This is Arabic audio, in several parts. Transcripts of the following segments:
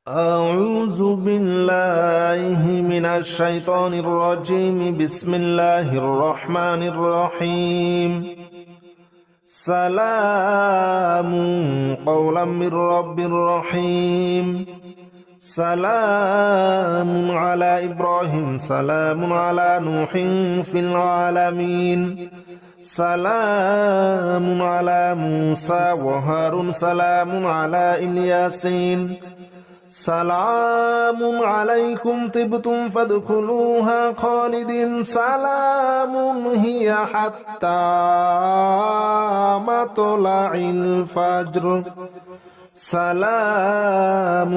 أعوذ بالله من الشيطان الرجيم. بسم الله الرحمن الرحيم. سلام قولا من رب رحيم. سلام على إبراهيم. سلام على نوح في العالمين. سلام على موسى وهارون. سلام على الياسين. سلام عليكم طبتم فادخلوها خالدين. سلام هي حتى مطلع الفجر. سلام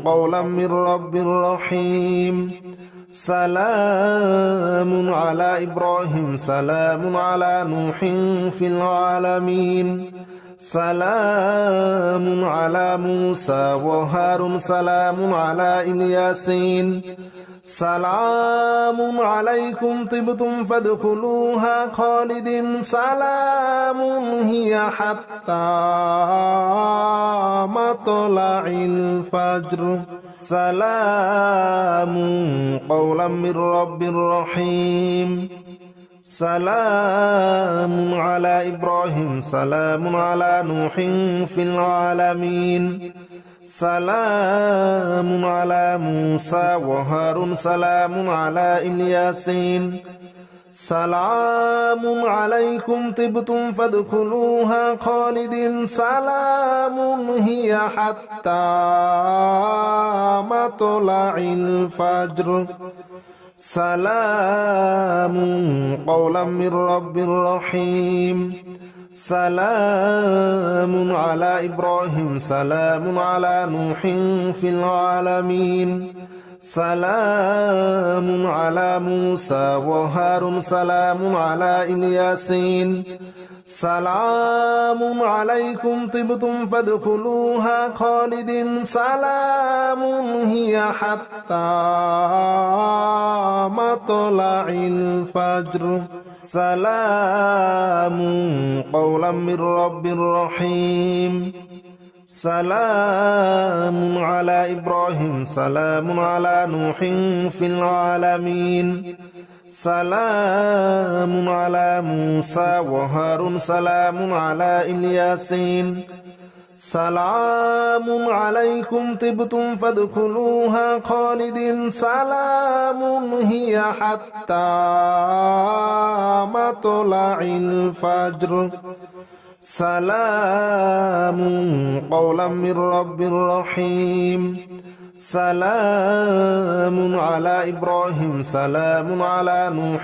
قولا من رب رحيم. سلام على إبراهيم. سلام على نوح في العالمين. سلام على موسى وهارون. سلام على الياسين. سلام عليكم طبتم فادخلوها خالدين. سلام هي حتى مطلع الفجر. سلام قولا من رب رحيم. سلام على إبراهيم. سلام على نوح في العالمين. سلام على موسى وهارون. سلام على الياسين. سلام عليكم طبتم فادخلوها خالدين. سلام هي حتى مطلع الفجر. سلام قولا من رب رحيم. سلام على إبراهيم. سلام على نوح في العالمين. سلام على موسى وهارون. سلام على الياسين. سلام عليكم طبتم فادخلوها خالدين. سلام هي حتى مطلع الفجر. سلام قولا من رب رحيم. سلام على إبراهيم. سلام على نوح في العالمين. سلام على موسى وهارون. سلام على الياسين. سلام عليكم طبتم فادخلوها خالدين. سلام هي حتى مطلع الفجر. سلام قولا من رب رحيم. سلام على إبراهيم. سلام على نوح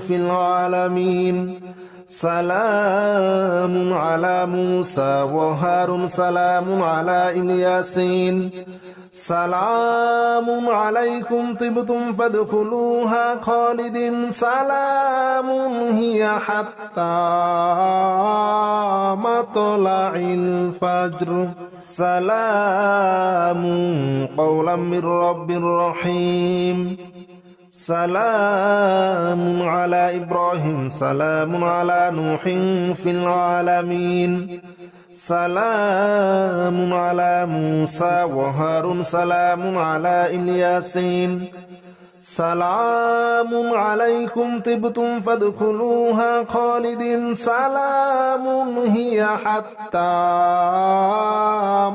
في العالمين. سلام على موسى وهارون. سلام على الياسين. سلام عليكم طبتم فادخلوها خالدين. سلام هي حتى مطلع الفجر. سلام قولا من رب رحيم. سلام على إبراهيم. سلام على نوح في العالمين. سلام على موسى وهارون. سلام على الياسين. سلام عليكم طبتم فادخلوها خالدين. سلام هي حتى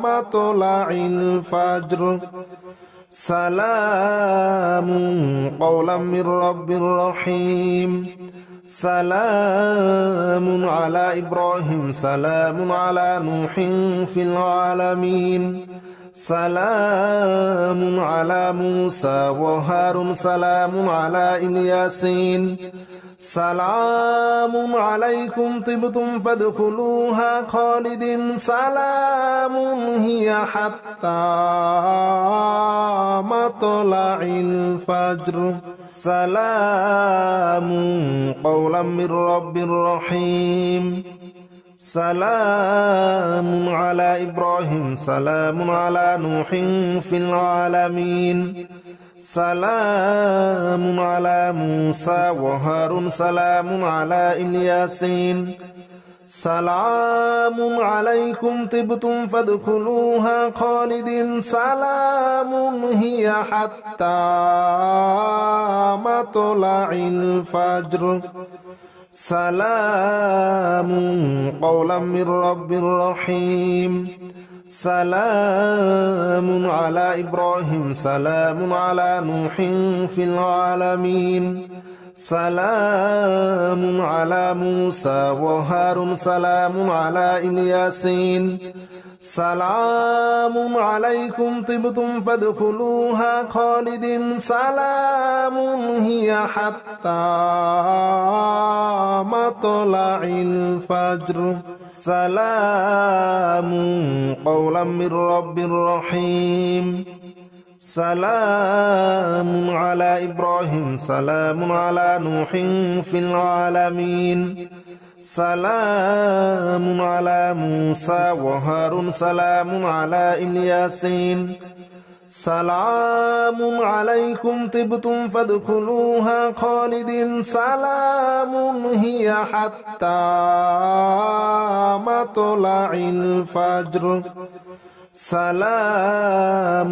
مطلع الفجر. سلام قولا من رب رحيم. سلام على إبراهيم. سلام على نوح في العالمين. سلام على موسى وهارون. سلام على الياسين. سلام عليكم طبتم فادخلوها خالدين. سلام هي حتى مطلع الفجر. سلام قولا من رب رحيم. سلام على إبراهيم. سلام على نوح في العالمين. سلام على موسى وهارون. سلام على الياسين. سلام عليكم طبتم فادخلوها خالدين سلام هي حتى مطلع الفجر سلام قولا من رب رحيم سلام على إبراهيم سلام على نوح في العالمين سلام على موسى وهارون سلام على الياسين سلام عليكم طبتم فادخلوها خالدين سلام هي حتى مطلع الفجر سلام قولا من رب رحيم سلام على إبراهيم سلام على نوح في العالمين سلام على موسى وهارون سلام على الياسين سلام عليكم طبتم فادخلوها خالدين سلام هي حتى مطلع الفجر سلام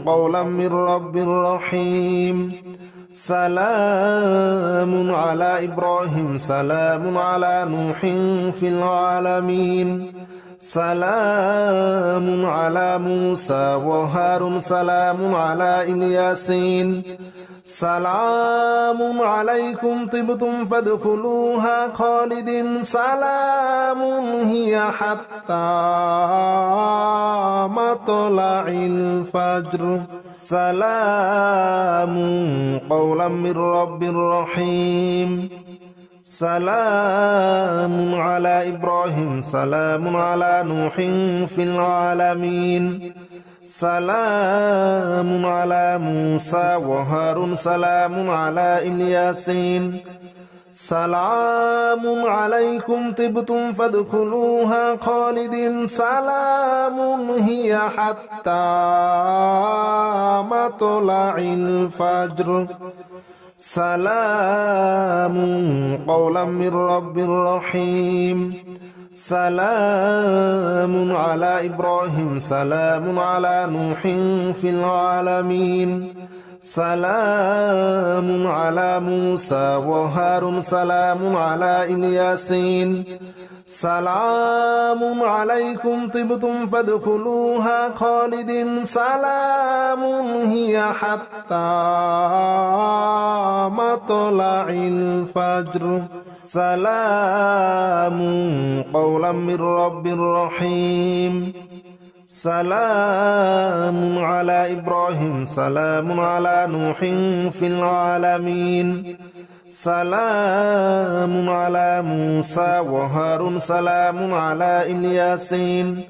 قولا من رب رحيم سلام على إبراهيم سلام على نوح في العالمين سلام على موسى وهارون سلام على الياسين سلام عليكم طبتم فادخلوها خالدين سلام هي حتى مطلع الفجر سلام قولا من رب رحيم سلام على إبراهيم سلام على نوح في العالمين سلام على موسى وهارون سلام على الياسين سلام عليكم طبتم فادخلوها خالدين سلام هي حتى مطلع الفجر سلام قولا من رب رحيم سلام على إبراهيم سلام على نوح في العالمين سلام على موسى وهارون سلام على الياسين سلام عليكم طبتم فادخلوها خالدين سلام هي حتى مطلع الفجر سلام قولا من رب رحيم سلام على إبراهيم سلام على نوح في العالمين سلام على موسى وهارون سلام على الياسين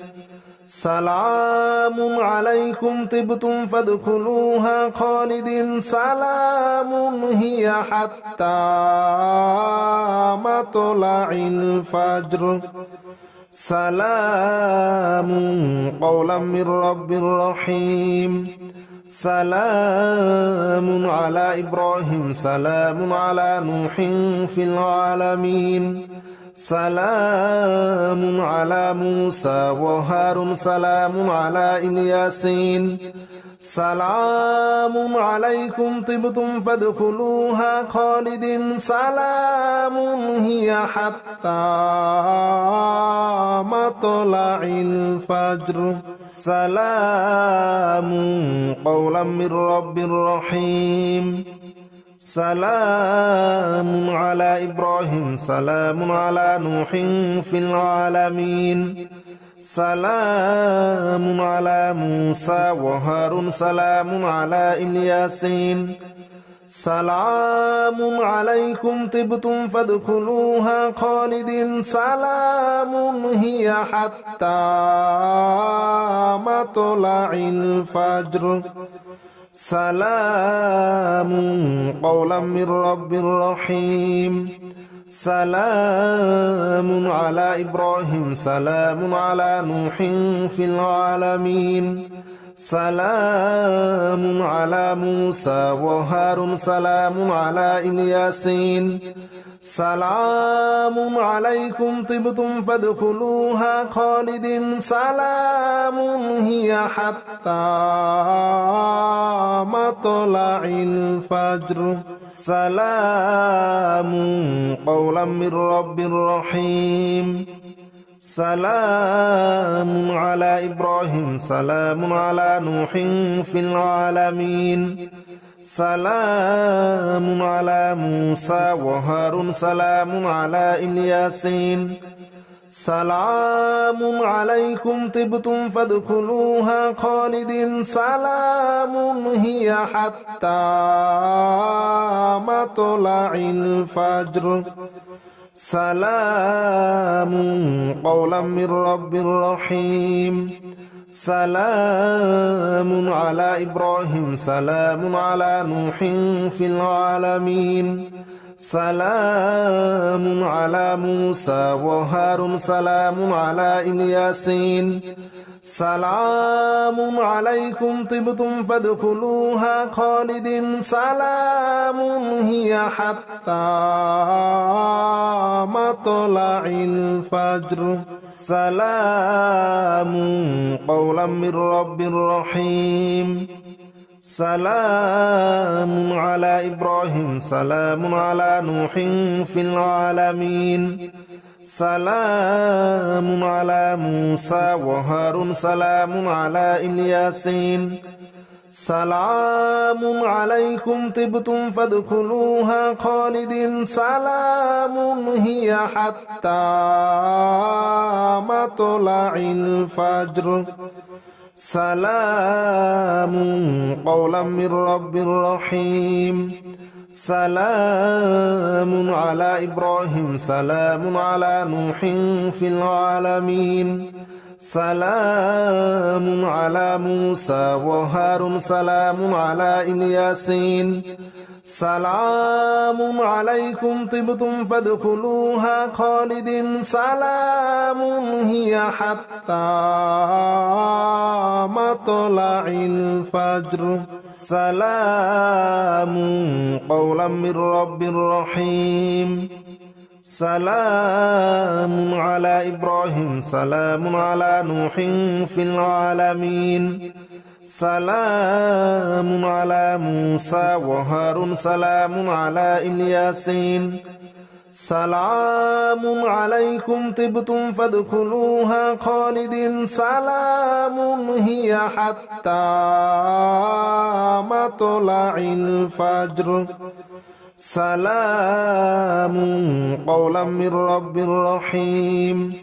سلام عليكم طبتم فادخلوها خالدين سلام هي حتى مطلع الفجر سلام قولا من رب رحيم سلام على إبراهيم سلام على نوح في العالمين سلام على موسى وهارون سلام على الياسين سلام عليكم طبتم فادخلوها خالدين سلام هي حتى مطلع الفجر سلام قولا من رب رحيم سلام على إبراهيم سلام على نوح في العالمين سلام على موسى وهارون سلام على الياسين سلام عليكم طبتم فادخلوها خالدين سلام هي حتى مطلع الفجر سلام قولا من رب رحيم سلام على إبراهيم سلام على نوح في العالمين سلام على موسى وهارون سلام على الياسين سلام عليكم طبتم فادخلوها خالدين سلام هي حتى مطلع الفجر سلام قولا من رب رحيم سلام على إبراهيم سلام على نوح في العالمين سلام على موسى وهارون سلام على الياسين سلام عليكم طبتم فادخلوها خالدين سلام هي حتى مطلع الفجر سلام قولا من رب رحيم سلام على إبراهيم سلام على نوح في العالمين سلام على موسى وهارون سلام على الياسين سلام عليكم طبتم فادخلوها خالدين سلام هي حتى مطلع الفجر سلام قولا من رب رحيم سلام على إبراهيم سلام على نوح في العالمين سلام على موسى وهارون سلام على الياسين سلام عليكم طبتم فادخلوها خالدين سلام هي حتى مطلع الفجر سلام قولا من رب رحيم سلام على إبراهيم سلام على نوح في العالمين سلام على موسى وهارون سلام على الياسين سلام عليكم طبتم فادخلوها خالدين سلام هي حتى مطلع الفجر سلام قولا من رب رحيم سلام على إبراهيم سلام على نوح في العالمين سلام على موسى وهارون سلام على الياسين سلام عليكم طبتم فادخلوها خالدين سلام هي حتى مطلع الفجر سلام قولا من رب رحيم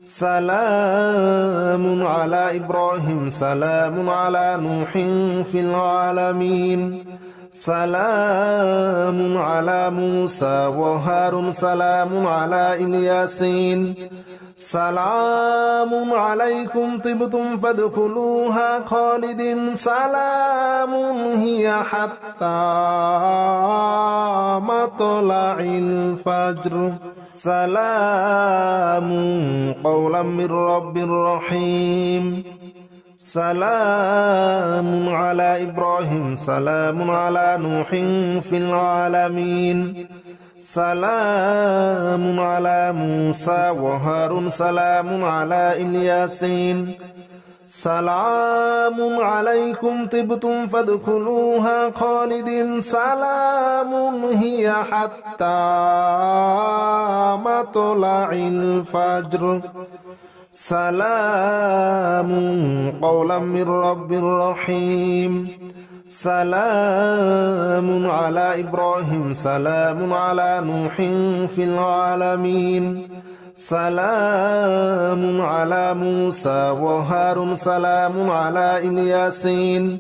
سلام على إبراهيم سلام على نوح في العالمين سلام على موسى وهارون سلام على الياسين سلام عليكم طبتم فادخلوها خالدين سلام هي حتى مطلع الفجر سلام قولا من رب رحيم سلام على إبراهيم سلام على نوح في العالمين سلام على موسى وهارون سلام على الياسين سلام عليكم طبتم فادخلوها خالدين سلام هي حتى مطلع الفجر سلام قولا من رب رحيم سلام على إبراهيم سلام على نوح في العالمين سلام على موسى وهارون سلام على الياسين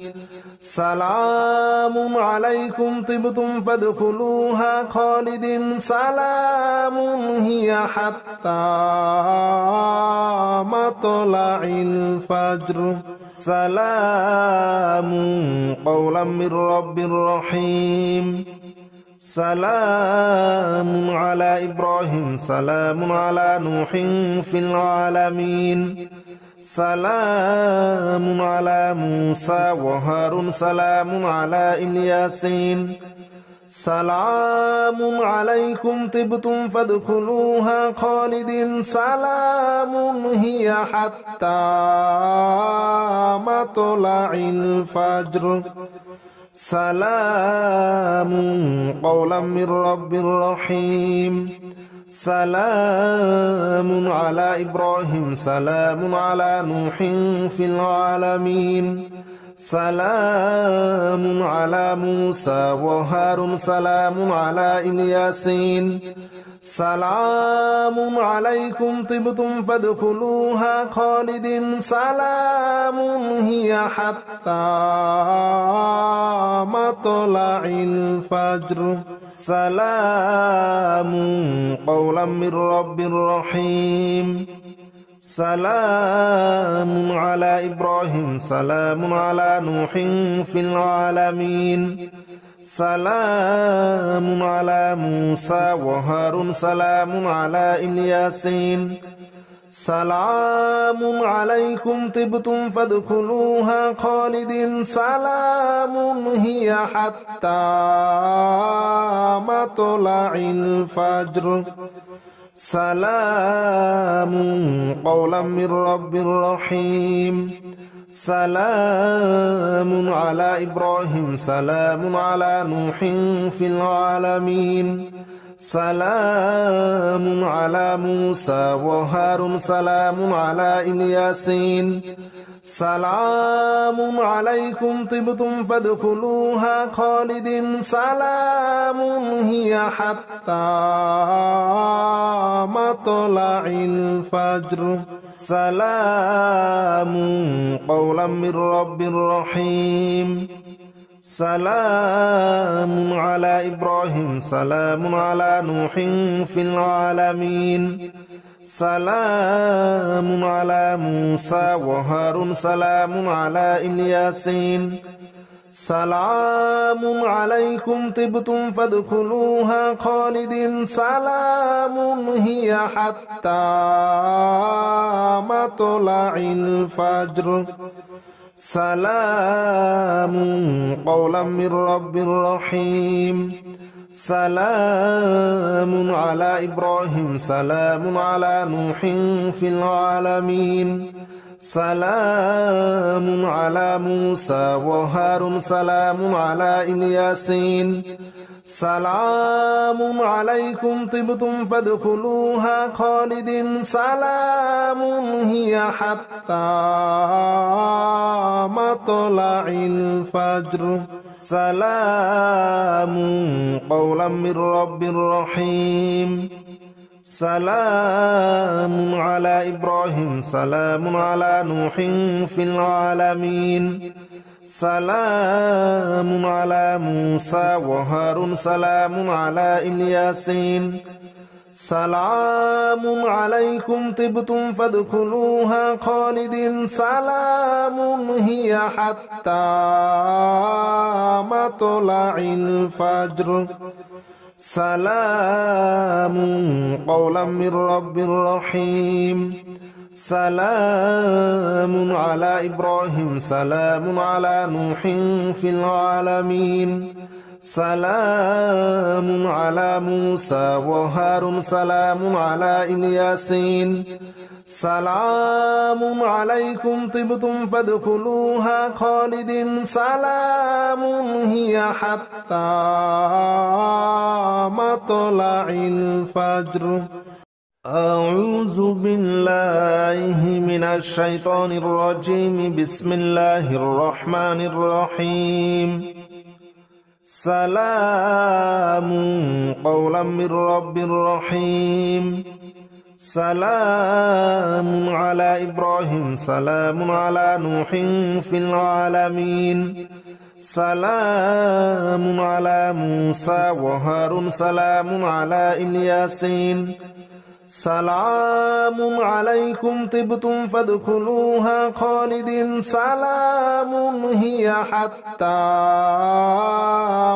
سلام عليكم طبتم فادخلوها خالدين سلام هي حتى مطلع الفجر سلام قولا من رب رحيم سلام على إبراهيم سلام على نوح في العالمين سلام على موسى وهارون سلام على الياسين سلام عليكم طبتم فادخلوها خالدين سلام هي حتى مطلع الفجر سلام قولا من رب رحيم سلام على إبراهيم سلام على نوح في العالمين سلام على موسى وهارون سلام على الياسين سلام عليكم طبتم فادخلوها خالدين سلام هي حتى مطلع الفجر سلام قولا من رب رحيم سلام على إبراهيم سلام على نوح في العالمين سلام على موسى وهارون سلام على الياسين سلام عليكم طبتم فادخلوها خالدين سلام هي حتى مطلع الفجر سلام قولا من رب رحيم سلام على إبراهيم سلام على نوح في العالمين سلام على موسى وهارون سلام على الياسين سلام عليكم طبتم فادخلوها خالدين سلام هي حتى مطلع الفجر سلام قولا من رب رحيم سلام على إبراهيم سلام على نوح في العالمين سلام على موسى وهارون سلام على الياسين سلام عليكم طبتم فادخلوها خالدين سلام هي حتى مطلع الفجر سلام قولا من رب رحيم سلام على إبراهيم سلام على نوح في العالمين سلام على موسى وهارون سلام على الياسين سلام عليكم طبتم فادخلوها خالدين سلام هي حتى مطلع الفجر سلام قولا من رب رحيم سلام على إبراهيم سلام على نوح في العالمين سلام على موسى وهارون سلام على الياسين سلام عليكم طبتم فادخلوها خالدين سلام هي حتى مطلع الفجر سلام قولا من رب رحيم سلام على إبراهيم سلام على نوح في العالمين سلام على موسى وهارون سلام على الياسين سلام عليكم طبتم فادخلوها خالدين سلام هي حتى مطلع الفجر أعوذ بالله من الشيطان الرجيم بسم الله الرحمن الرحيم سلام قولا من رب رحيم سلام على إبراهيم سلام على نوح في العالمين سلام على موسى وهارون سلام على الياسين سلام عليكم طبتم فادخلوها خالدين سلام هي حتى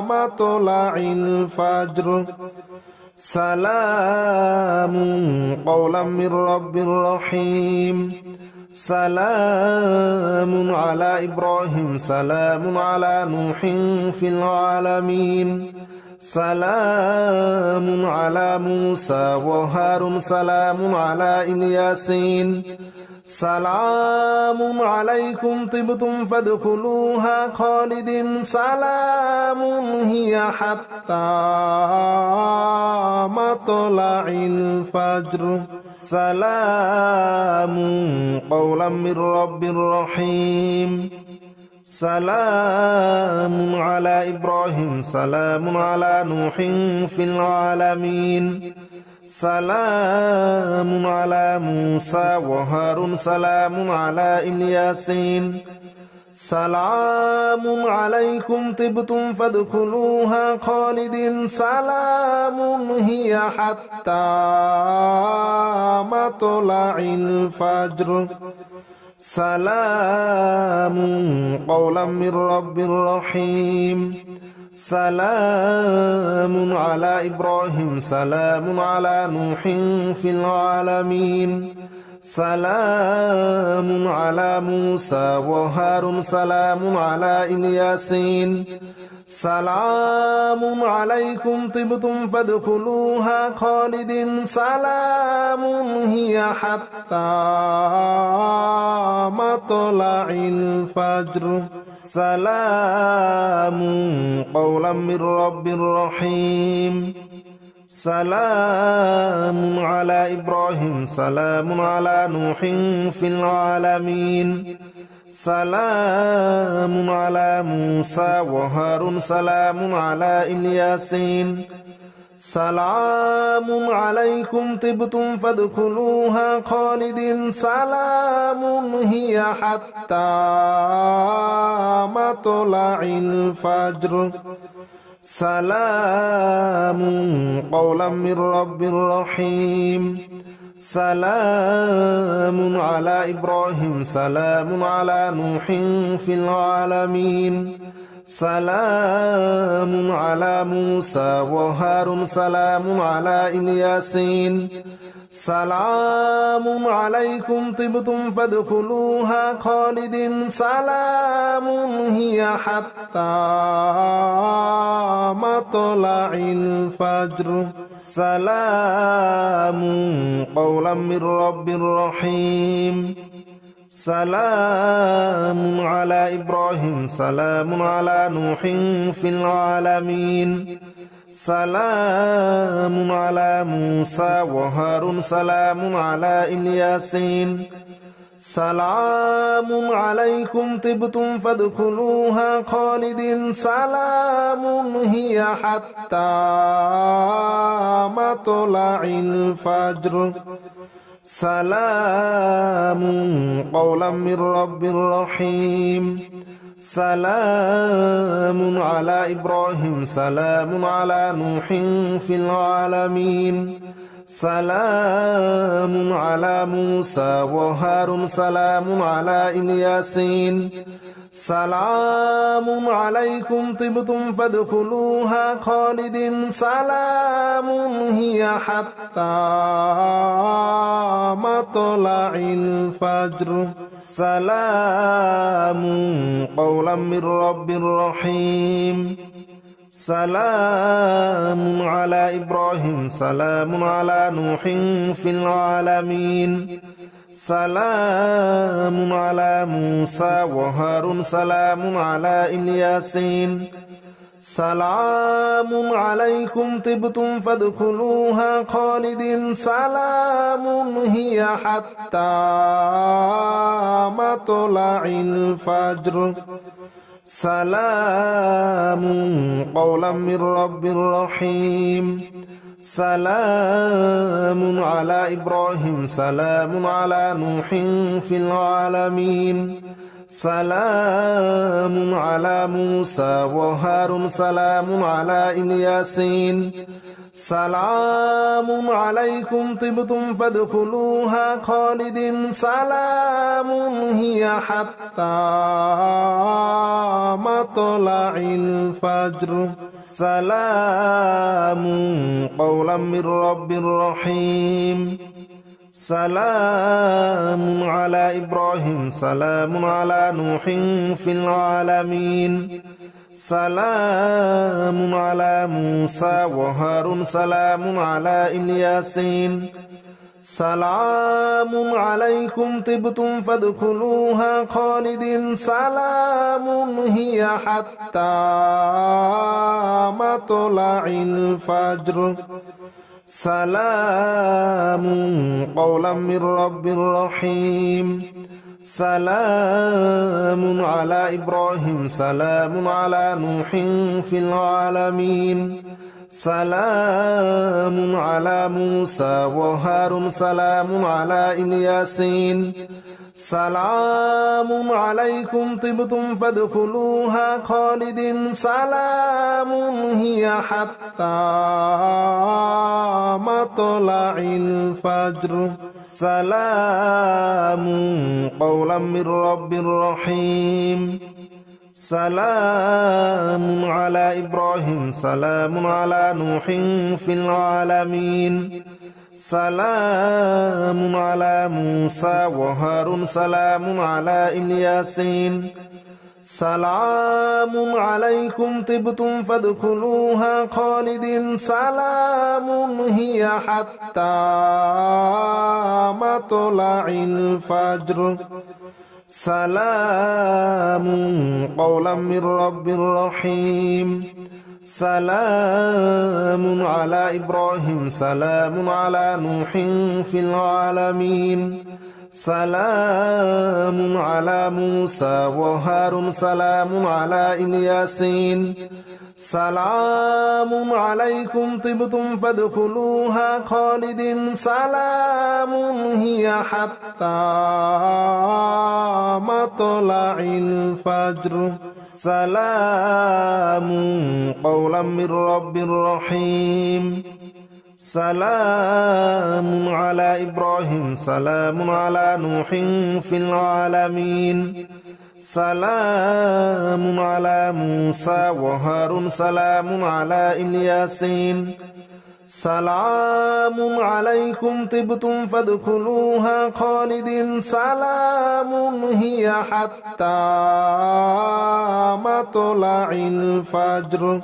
مطلع الفجر سلام قولا من رب رحيم سلام على إبراهيم سلام على نوح في العالمين سلام على موسى وهارون سلام على الياسين سلام عليكم طبتم فادخلوها خالدين سلام هي حتى مطلع الفجر سلام قولا من رب رحيم سلام على إبراهيم سلام على نوح في العالمين سلام على موسى وهارون سلام على الياسين سلام عليكم طبتم فادخلوها خالدين سلام هي حتى مطلع الفجر سلام قولا من رب رحيم سلام على إبراهيم سلام على نوح في العالمين سلام على موسى وهارون سلام على الياسين سلام عليكم طبتم فادخلوها خالدين سلام هي حتى مطلع الفجر سلام قولا من رب رحيم سلام على إبراهيم سلام على نوح في العالمين سلام على موسى وهارون سلام على الياسين سلام عليكم طبتم فادخلوها خالدين سلام هي حتى مطلع الفجر سلام قولا من رب رحيم سلام على إبراهيم سلام على نوح في العالمين سلام على موسى وهارون سلام على الياسين سلام عليكم طبتم فادخلوها خالدين سلام هي حتى مطلع الفجر سلام قولا من رب رحيم سلام على إبراهيم سلام على نوح في العالمين سلام على موسى وهارون سلام على الياسين سلام عليكم طبتم فادخلوها خالدين سلام هي حتى مطلع الفجر سلام قولا من رب رحيم سلام على إبراهيم سلام على نوح في العالمين سلام على موسى وهارون سلام على الياسين سلام عليكم طبتم فادخلوها خالدين سلام هي حتى مطلع الفجر سلام قولا من رب رحيم سلام على إبراهيم سلام على نوح في العالمين سلام على موسى وهارون سلام على الياسين سلام عليكم طبتم فادخلوها خالدين سلام هي حتى مطلع الفجر سلام قولا من رب رحيم سلام على إبراهيم سلام على نوح في العالمين سلام على موسى وهارون سلام على الياسين سلام عليكم طبتم فادخلوها خالدين سلام هي حتى مطلع الفجر سلام قولا من رب رحيم سلام على إبراهيم سلام على نوح في العالمين سلام على موسى وهارون سلام على الياسين سلام عليكم طبتم فادخلوها خالدين سلام هي حتى مطلع الفجر سلام قولا من رب رحيم سلام على إبراهيم سلام على نوح في العالمين سلام على موسى وهارون سلام على الياسين سلام عليكم طبتم فادخلوها خالدين سلام هي حتى مطلع الفجر سلام قولا من رب رحيم سلام على إبراهيم سلام على نوح في العالمين سلام على موسى وهارون سلام على الياسين سلام عليكم طبتم فادخلوها خالدين سلام هي حتى مطلع الفجر سلام قولا من رب رحيم سلام على إبراهيم سلام على نوح في العالمين سلام على موسى وهارون سلام على الياسين سلام عليكم طبتم فادخلوها خالدين سلام هي حتى مطلع الفجر سلام قولا من رب رحيم سلام على إبراهيم سلام على نوح في العالمين سلام على موسى وهارون سلام على الياسين سلام عليكم طبتم فادخلوها خالدين سلام هي حتى مطلع الفجر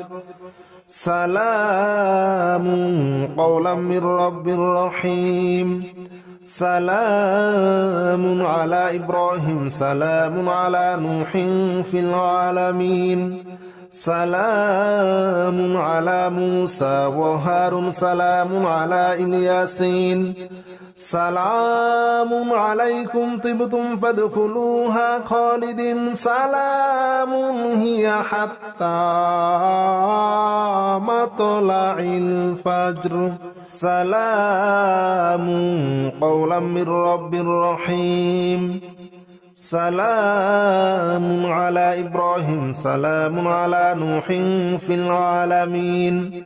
سلام قولا من رب رحيم سلام على إبراهيم سلام على نوح في العالمين سلام على موسى وهارون سلام على الياسين سلام عليكم طبتم فادخلوها خالدين سلام هي حتى مطلع الفجر سلام قولا من رب رحيم سلام على إبراهيم سلام على نوح في العالمين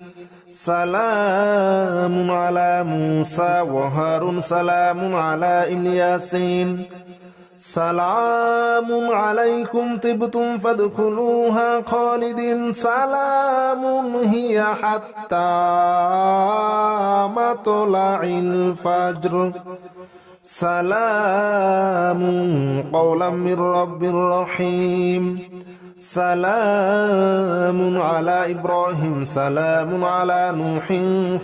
سلام على موسى وهارون سلام على الياسين سلام عليكم طبتم فادخلوها خالدين سلام هي حتى مطلع الفجر سلام قولا من رب رحيم سلام على إبراهيم سلام على نوح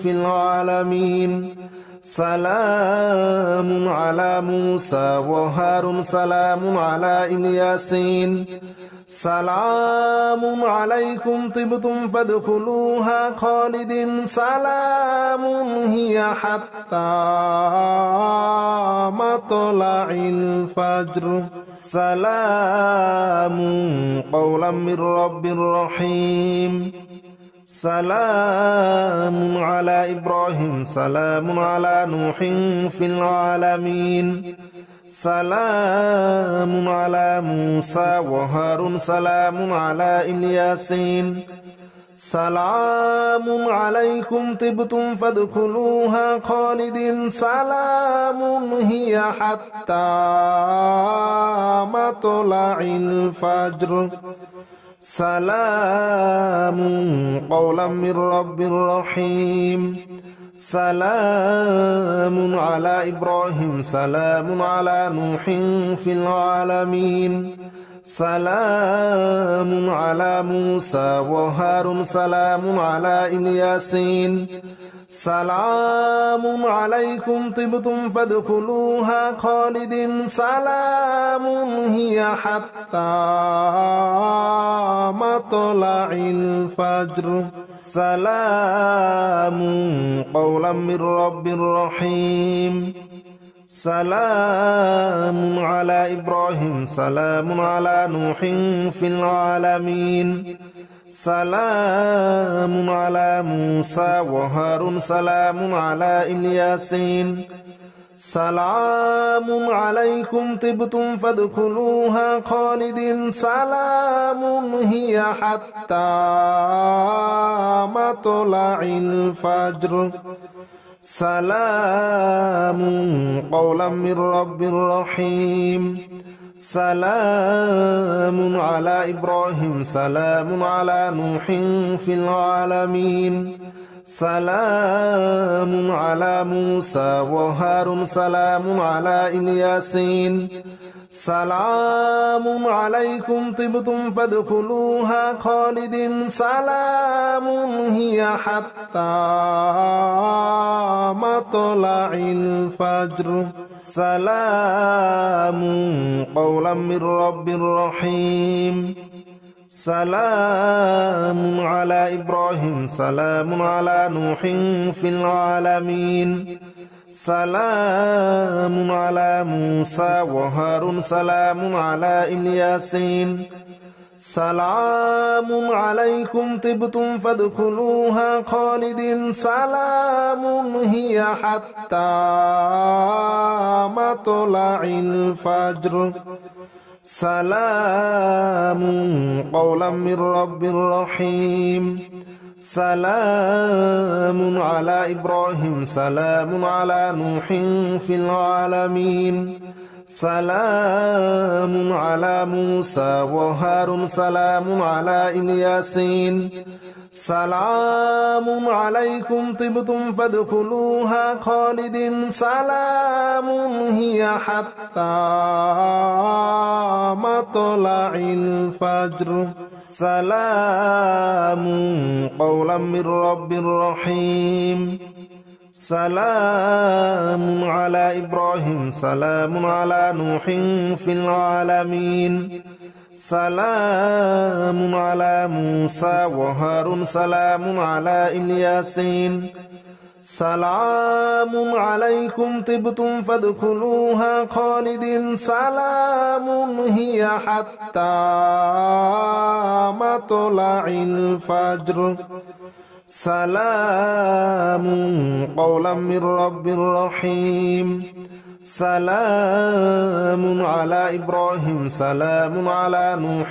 في العالمين سلام على موسى وهارون سلام على الياسين سلام عليكم طبتم فادخلوها خالدين سلام هي حتى مطلع الفجر سلام قولا من رب رحيم سلام على إبراهيم سلام على نوح في العالمين سلام على موسى وهارون سلام على الياسين سلام عليكم طبتم فادخلوها خالدين سلام هي حتى مطلع الفجر سلام قولا من رب رحيم سلام على إبراهيم سلام على نوح في العالمين سلام على موسى وهارون سلام على الياسين سلام عليكم طبتم فادخلوها خالدين سلام هي حتى مطلع الفجر سلام قولا من رب رحيم سلام على إبراهيم سلام على نوح في العالمين سلام على موسى وهارون سلام على الياسين سلام عليكم طبتم فادخلوها خالدين سلام هي حتى مطلع الفجر سلام قولا من رب رحيم سلام على إبراهيم سلام على نوح في العالمين سلام على موسى وهارون سلام على الياسين سلام عليكم طبتم فادخلوها خالدين سلام هي حتى مطلع الفجر سلام قولا من رب رحيم سلام على إبراهيم سلام على نوح في العالمين سلام على موسى وهارون سلام على الياسين سلام عليكم طبتم فادخلوها خالدين سلام هي حتى مطلع الفجر سلام قولا من رب رحيم سلام على إبراهيم سلام على نوح في العالمين سلام على موسى وهارون سلام على الياسين سلام عليكم طبتم فادخلوها خالدين سلام هي حتى مطلع الفجر سلام قولا من رب رحيم سلام على إبراهيم سلام على نوح في العالمين سلام على موسى وهارون سلام على الياسين سلام عليكم طبتم فادخلوها خالدين سلام هي حتى مطلع الفجر سلام قولا من رب رحيم سلام على إبراهيم سلام على نوح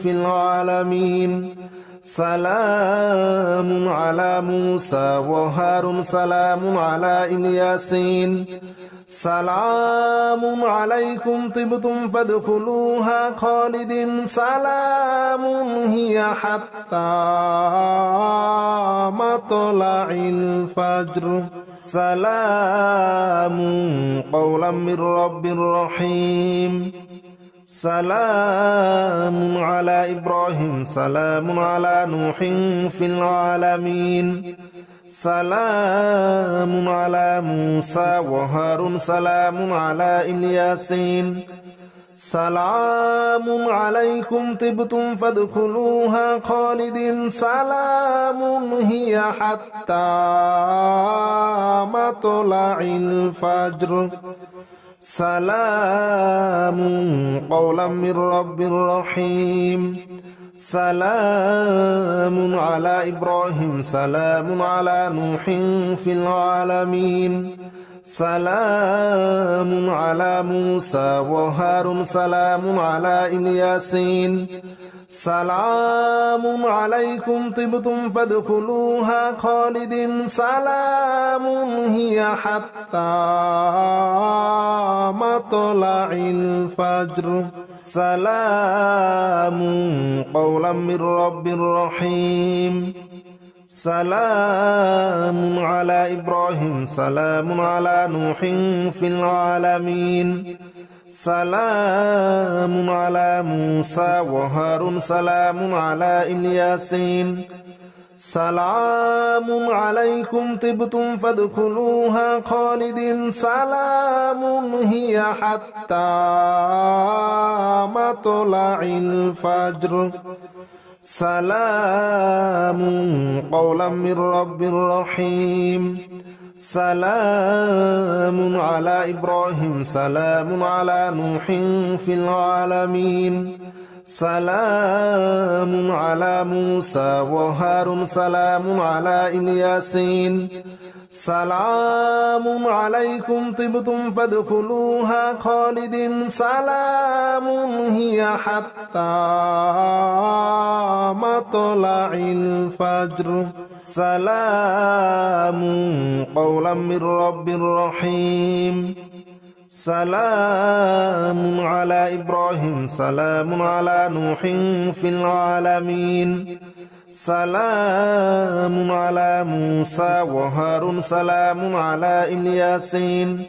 في العالمين سلام على موسى وهارون سلام على الياسين سلام عليكم طبتم فادخلوها خالدين سلام هي حتى مطلع الفجر سلام قولا من رب رحيم سلام على إبراهيم سلام على نوح في العالمين سلام على موسى وهارون سلام على الياسين سلام عليكم طبتم فادخلوها خالدين سلام هي حتى مطلع الفجر سلام قولا من رب رحيم سلام على إبراهيم سلام على نوح في العالمين سلام على موسى وهارون سلام على الياسين سلام عليكم طبتم فادخلوها خالدين سلام هي حتى مطلع الفجر سلام قولا من رب رحيم سلام على إبراهيم سلام على نوح في العالمين سلام على موسى وهارون سلام على الياسين سلام عليكم طبتم فادخلوها خالدين سلام هي حتى مطلع الفجر سلام قولا من رب رحيم سلام على إبراهيم سلام على نوح في العالمين سلام على موسى وهارون سلام على الياسين سلام عليكم طبتم فادخلوها خالدين سلام هي حتى مطلع الفجر سلام قولا من رب رحيم سلام على إبراهيم سلام على نوح في العالمين سلام على موسى وهارون سلام على الياسين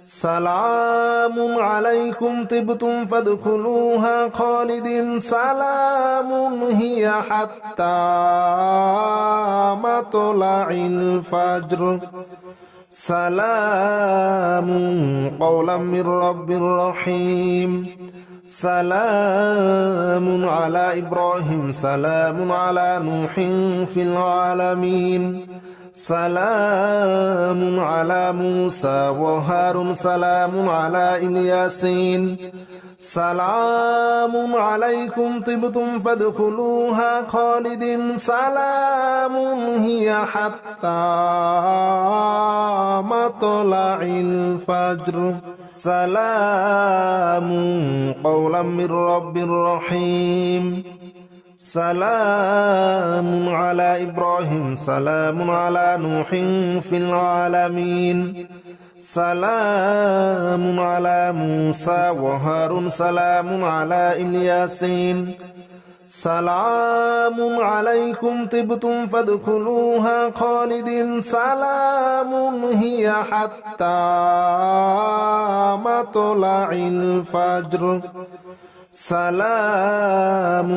سلام عليكم طبتم فادخلوها خالدين سلام هي حتى مطلع الفجر سلام قولا من رب رحيم سلام على إبراهيم سلام على نوح في العالمين سلام على موسى وهارون سلام على الياسين سلام عليكم طبتم فادخلوها خالدين سلام هي حتى مطلع الفجر سلام قولا من رب رحيم سلام على إبراهيم سلام على نوح في العالمين سلام على موسى وهارون سلام على الياسين سلام عليكم طبتم فادخلوها خالدين سلام هي حتى مطلع الفجر سلام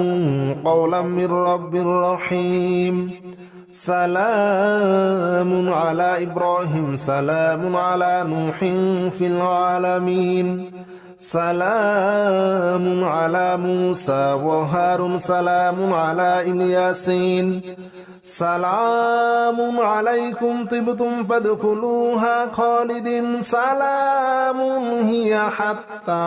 قولا من رب رحيم سلام على إبراهيم سلام على نوح في العالمين سلام على موسى وهارون سلام على الياسين سلام عليكم طبتم فادخلوها خالدين سلام هي حتى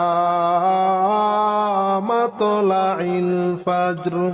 مطلع الفجر